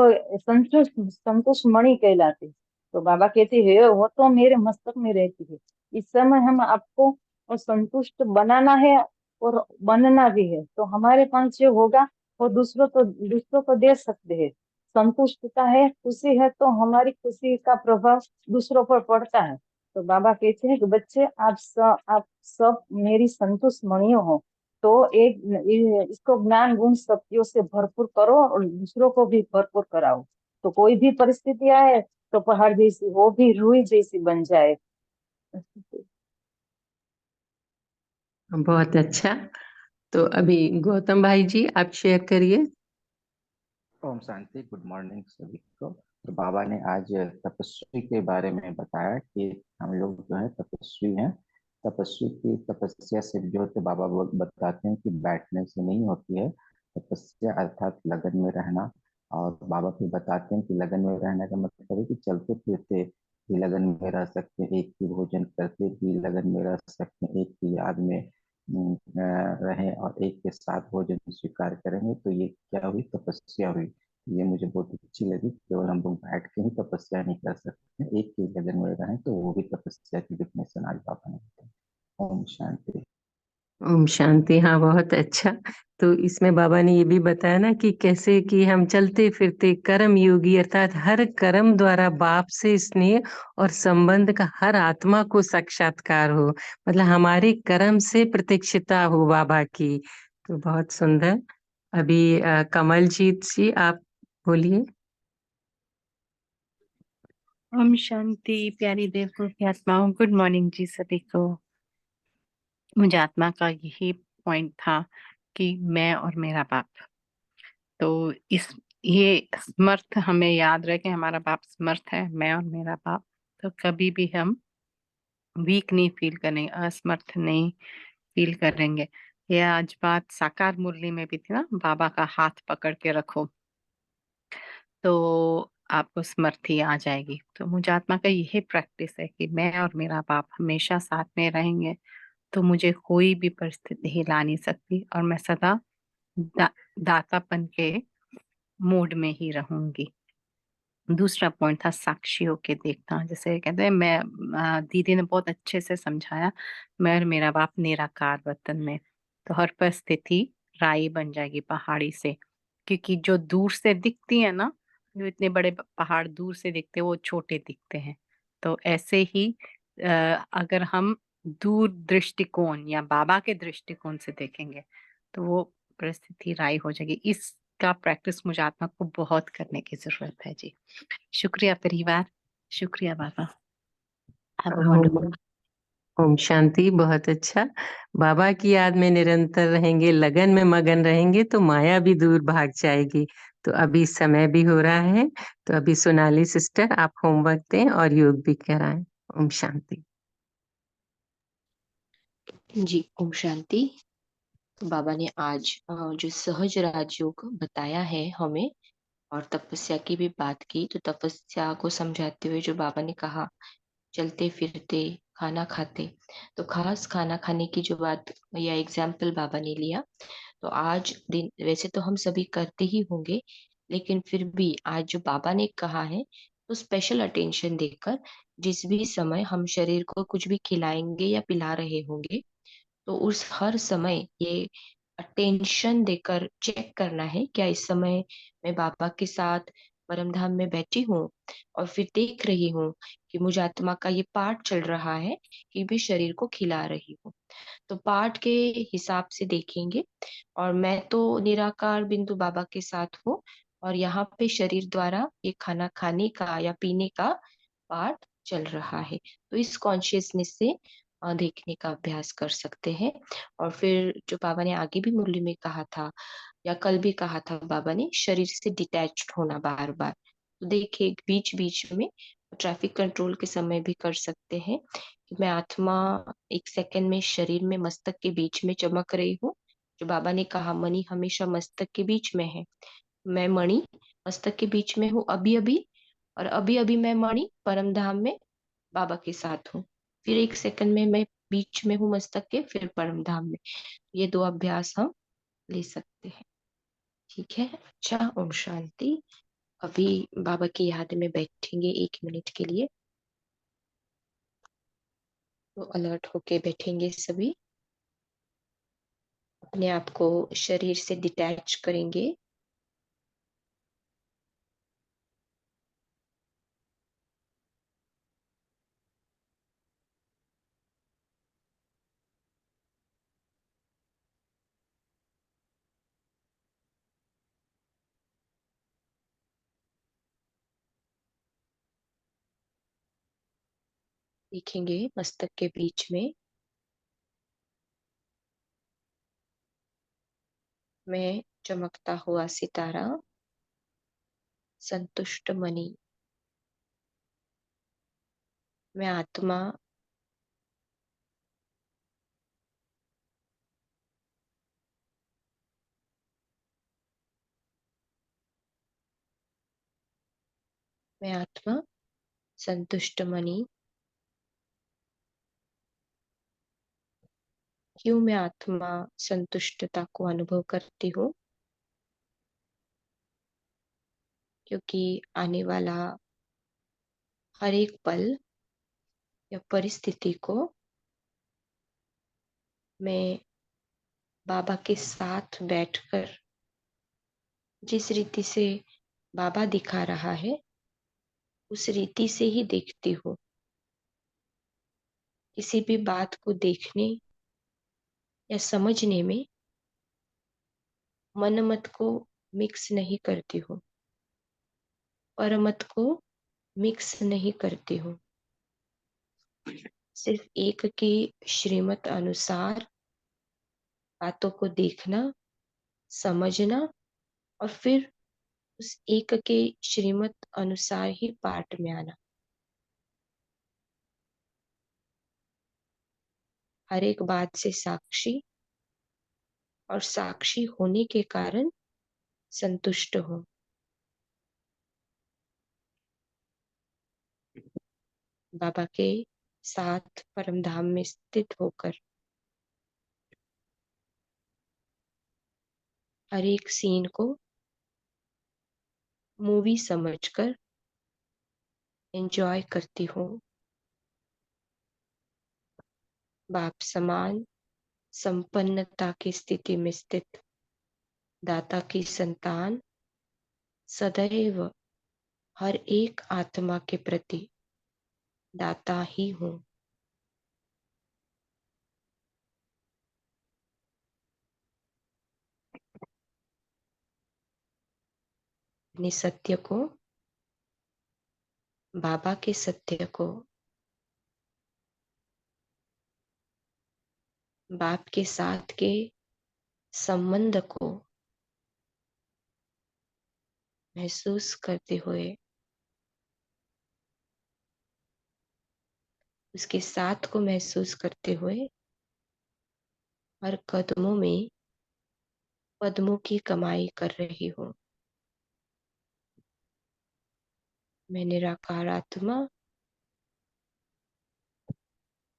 Speaker 9: संतोष मणि कहलाते। तो बाबा कहते हैं वो तो मेरे मस्तक में रहती है। इस समय हम आपको और संतुष्ट बनाना है और बनना भी है। तो हमारे पास जो होगा वो दूसरों को दे सकते हैं। संतुष्टता है, खुशी है, तो हमारी खुशी का प्रभाव दूसरों पर पड़ता है। तो बाबा कहते हैं कि बच्चे आप सब मेरी संतुष्ट मणियों हो। तो इसको ज्ञान गुण शक्तियों से भरपूर करो और दूसरों को भी भरपूर कराओ। तो कोई भी परिस्थिति आए तो पहाड़ जैसी, वो भी रूई जैसी बन जाए।
Speaker 5: बहुत अच्छा। तो अभी गौतम भाई जी आप शेयर करिए।
Speaker 10: ओम शांति। गुड मॉर्निंग सभी को। तो बाबा ने आज तपस्वी के बारे में बताया कि हम लोग जो है तपस्वी हैं। तपस्वी की तपस्या से जो है बाबा बताते हैं कि बैठने से नहीं होती है तपस्या, अर्थात लगन में रहना। और बाबा भी बताते हैं कि लगन में रहने का मतलब है कि चलते फिरते भी लगन में रह सकते हैं, एक ही भोजन करते भी लगन में रह सकते हैं, एक ही याद में रहें और एक के साथ भोजन स्वीकार करेंगे, तो ये क्या हुई, तपस्या हुई। ये मुझे बहुत अच्छी लगी। केवल हम लोग बैठ के ही तपस्या नहीं कर सकते, एक ही लगन में रहें तो वो भी तपस्या की डिफिनेशन आज पापा ने बताई। ओम शांति।
Speaker 5: ओम शांति। हाँ, बहुत अच्छा। तो इसमें बाबा ने ये भी बताया ना कि कैसे कि हम चलते फिरते कर्म योगी, अर्थात हर कर्म द्वारा बाप से स्नेह और संबंध का हर आत्मा को साक्षात्कार हो, मतलब हमारे कर्म से प्रत्यक्षता हो बाबा की। तो बहुत सुंदर। अभी कमलजीत जी आप बोलिए।
Speaker 11: ओम शांति। प्यारी देवों की आत्माओं, गुड मॉर्निंग जी सभी को। मुझे आत्मा का यही पॉइंट था कि मैं और मेरा बाप, तो इस ये समर्थ हमें याद रहे कि हमारा बाप समर्थ है, मैं और मेरा बाप। तो कभी भी हम वीक नहीं फील करेंगे, असमर्थ नहीं फील करेंगे। ये आज बात साकार मुरली में भी थी ना, बाबा का हाथ पकड़ के रखो तो आपको स्मृति आ जाएगी। तो मुझे आत्मा का यही प्रैक्टिस है कि मैं और मेरा बाप हमेशा साथ में रहेंगे, तो मुझे कोई भी परिस्थिति हिला नहीं सकती और मैं सदा दातापन के मूड में ही रहूंगी। दूसरा पॉइंट था साक्षी होके देखना। जैसे कहते हैं, दीदी ने बहुत अच्छे से समझाया, मैं और मेरा बाप निराकार वतन में, तो हर परिस्थिति राई बन जाएगी पहाड़ी से, क्योंकि जो दूर से दिखती है ना, जो इतने बड़े पहाड़ दूर से दिखते हैं वो छोटे दिखते हैं। तो ऐसे ही अगर हम दूर दृष्टिकोण या बाबा के दृष्टिकोण से देखेंगे तो वो परिस्थिति राई हो जाएगी। इसका प्रैक्टिस मुझे आत्मा को बहुत करने की जरूरत है जी। शुक्रिया परिवार, शुक्रिया बाबा। Have a wonderful.
Speaker 5: Om Shanti. बहुत अच्छा। बाबा की याद में निरंतर रहेंगे, लगन में मगन रहेंगे तो माया भी दूर भाग जाएगी। तो अभी समय भी हो रहा है, तो अभी सोनाली सिस्टर आप होमवर्क दें और योग भी कराएं। ओम शांति।
Speaker 2: जी ओम शांति। तो बाबा ने आज जो सहज राजयोग बताया है हमें, और तपस्या की भी बात की, तो तपस्या को समझाते हुए जो बाबा ने कहा, चलते फिरते खाना खाते, तो खास खाना खाने की जो बात या एग्जाम्पल बाबा ने लिया, तो आज दिन वैसे तो हम सभी करते ही होंगे, लेकिन फिर भी आज जो बाबा ने कहा है, तो स्पेशल अटेंशन देकर जिस भी समय हम शरीर को कुछ भी खिलाएंगे या पिला रहे होंगे, तो उस हर समय ये अटेंशन देकर चेक करना है, क्या इस समय मैं बाबा के साथ परम धाम में बैठी हूँ, और फिर देख रही हूँ कि मुझ आत्मा का ये पार्ट चल रहा है कि भी शरीर को खिला रही हूँ। तो पार्ट के हिसाब से देखेंगे, और मैं तो निराकार बिंदु बाबा के साथ हूँ, और यहाँ पे शरीर द्वारा ये खाना खाने का या पीने का पार्ट चल रहा है। तो इस कॉन्शियसनेस से देखने का अभ्यास कर सकते हैं। और फिर जो बाबा ने आगे भी मुरली में कहा था, या कल भी कहा था बाबा ने, शरीर से डिटैच्ड होना बार बार। तो देखिए बीच बीच में ट्रैफिक कंट्रोल के समय भी कर सकते हैं कि मैं आत्मा एक सेकंड में शरीर में मस्तक के बीच में चमक रही हूँ। जो बाबा ने कहा, मणि हमेशा मस्तक के बीच में है, मैं मणि मस्तक के बीच में हूँ अभी अभी, और अभी अभी मैं मणि परम धाम में बाबा के साथ हूँ। फिर एक सेकंड में मैं बीच में हूँ मस्तक के, फिर परम धाम में। ये दो अभ्यास हम ले सकते हैं। ठीक है, अच्छा। ओम शांति। अभी बाबा की याद में बैठेंगे 1 मिनट के लिए, तो अलर्ट होके बैठेंगे सभी, अपने आप को शरीर से डिटैच करेंगे। देखेंगे मस्तक के बीच में मैं चमकता हुआ सितारा, संतुष्ट मणि, मैं आत्मा, मैं आत्मा संतुष्ट मणि क्यों मैं आत्मा संतुष्टता को अनुभव करती हूँ? क्योंकि आने वाला हर एक पल या परिस्थिति को मैं बाबा के साथ बैठकर जिस रीति से बाबा दिखा रहा है उस रीति से ही देखती हूँ। किसी भी बात को देखने या समझने में मन मत को मिक्स नहीं करती हूँ, परमत को मिक्स नहीं करती हूँ। सिर्फ एक की श्रीमत अनुसार बातों को देखना, समझना और फिर उस एक के श्रीमत अनुसार ही पाठ में आना। हर एक बात से साक्षी और साक्षी होने के कारण संतुष्ट हो। बाबा के साथ परमधाम में स्थित होकर हर एक सीन को मूवी समझकर एंजॉय करती हूँ। बाप समान संपन्नता की स्थिति में स्थित दाता की संतान सदैव हर एक आत्मा के प्रति दाता ही हूँ। अपने सत्य को, बाबा के सत्य को, बाप के साथ के संबंध को महसूस करते हुए उसके साथ को महसूस करते हुए हर कदमों में पद्मों की कमाई कर रही हूँ। मैं निराकार आत्मा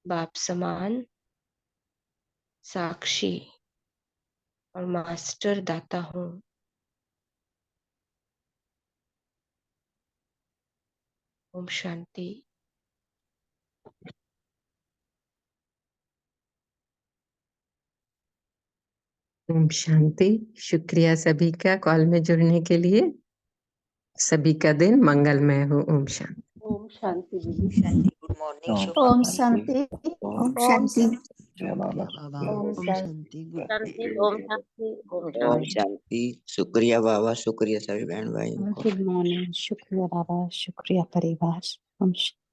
Speaker 2: बाप समान साक्षी और मास्टर दाता हूँ। ओम शांति।
Speaker 5: ओम शांति। शुक्रिया सभी का कॉल में जुड़ने के लिए। सभी का दिन मंगलमय हो। ओम शांति।
Speaker 12: ओम शांति दीदी।
Speaker 13: शांति। गुड मॉर्निंग, शुभ
Speaker 4: ओम
Speaker 13: प्रभात।
Speaker 4: शांति।
Speaker 7: ओम
Speaker 4: ओम
Speaker 7: शांति।
Speaker 4: शांति।
Speaker 10: जय बाबा।
Speaker 8: बाबा
Speaker 12: ओम
Speaker 8: ओम
Speaker 12: शांति।
Speaker 8: शांति गुड
Speaker 7: शांति। ओम शांति। ओम
Speaker 13: ओम
Speaker 7: शांति।
Speaker 13: शांति। शुक्रिया बाबा, शुक्रिया सभी बहन भाइयों को।
Speaker 11: Good morning. शुक्रिया बाबा, शुक्रिया परिवार। ओम शांति।